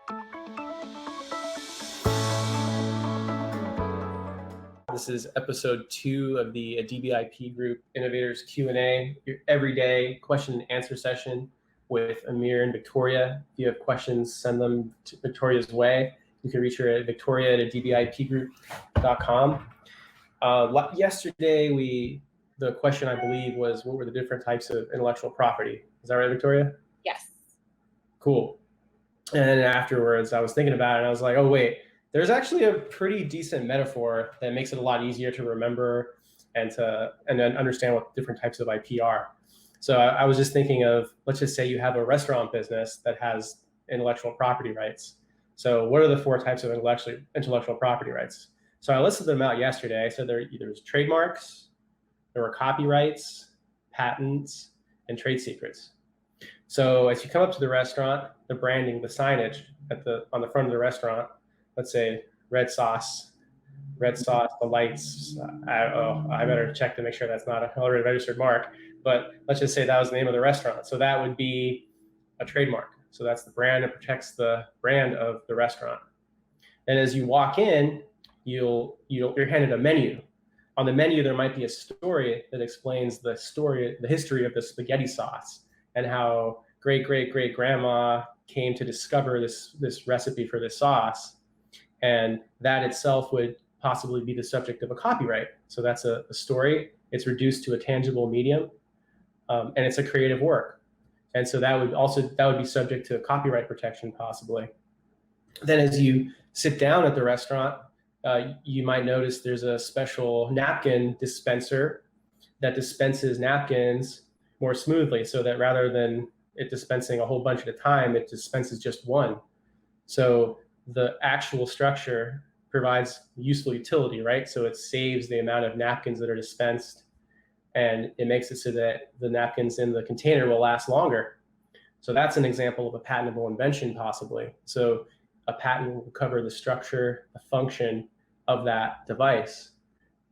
This is episode 2 of the Adibi IP Group Innovators Q&A, your everyday question and answer session with Amir and Victoria. If you have questions, send them to Victoria's way. You can reach her at victoria@adbipgroup.com. Yesterday, the question, I believe, was what were the different types of intellectual property? Is that right, Victoria? Yes. Cool. And afterwards, I was thinking about it, and I was like, oh, wait. There's actually a pretty decent metaphor that makes it a lot easier to remember and then understand what different types of IP are. So I was just thinking of, let's just say you have a restaurant business that has intellectual property rights. So what are the 4 types of intellectual property rights? So I listed them out yesterday. I said there's trademarks, there were copyrights, patents, and trade secrets. So as you come up to the restaurant, the branding, the signage on the front of the restaurant, let's say red sauce, the lights. I better check to make sure that's not an already registered mark. But let's just say that was the name of the restaurant. So that would be a trademark. So that's the brand that protects the brand of the restaurant. And as you walk in, you're handed a menu. On the menu, there might be a story that explains the history of the spaghetti sauce and how great-great-great-grandma came to discover this recipe for this sauce. And that itself would possibly be the subject of a copyright. So that's a story. It's reduced to a tangible medium, and it's a creative work. And so that would be subject to copyright protection possibly. Then as you sit down at the restaurant, you might notice there's a special napkin dispenser that dispenses napkins more smoothly, so that rather than it dispensing a whole bunch at a time, it dispenses just one. So the actual structure provides useful utility, right? So it saves the amount of napkins that are dispensed, and it makes it so that the napkins in the container will last longer. So that's an example of a patentable invention, possibly. So a patent will cover the structure, the function of that device.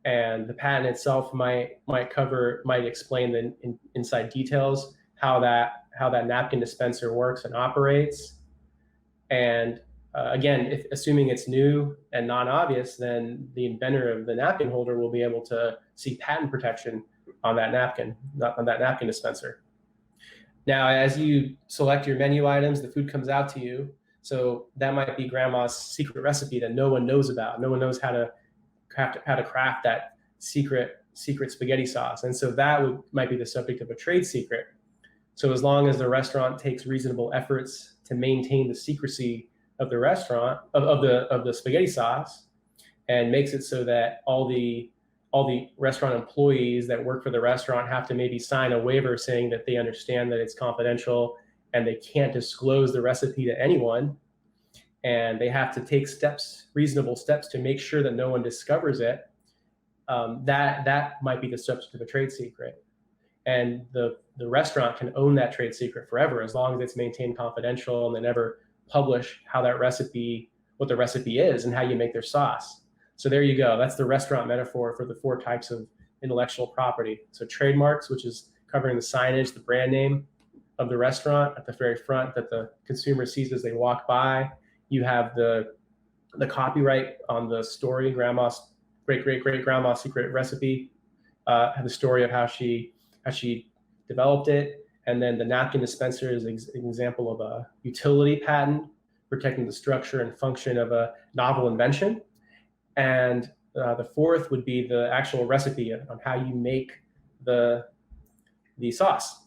And the patent itself might explain the inside details, how that napkin dispenser works and operates. And again, assuming it's new and non-obvious, then the inventor of the napkin holder will be able to seek patent protection on that napkin dispenser. Now, as you select your menu items, the food comes out to you. So that might be grandma's secret recipe that no one knows about. No one knows how to craft that secret spaghetti sauce. And so that might be the subject of a trade secret. So as long as the restaurant takes reasonable efforts to maintain the secrecy of the restaurant of the spaghetti sauce, and makes it so that all the restaurant employees that work for the restaurant have to maybe sign a waiver saying that they understand that it's confidential and they can't disclose the recipe to anyone, and they have to take reasonable steps to make sure that no one discovers it, that might be the subject of a trade secret. And the restaurant can own that trade secret forever as long as it's maintained confidential and they never publish what the recipe is and how you make their sauce. So there you go. That's the restaurant metaphor for the 4 types of intellectual property. So trademarks, which is covering the signage, the brand name of the restaurant at the very front that the consumer sees as they walk by. You have the copyright on the story, grandma's great-great-great-grandma's secret recipe, have the story of how she developed it. And then the napkin dispenser is an example of a utility patent protecting the structure and function of a novel invention. And the 4th would be the actual recipe on how you make the sauce.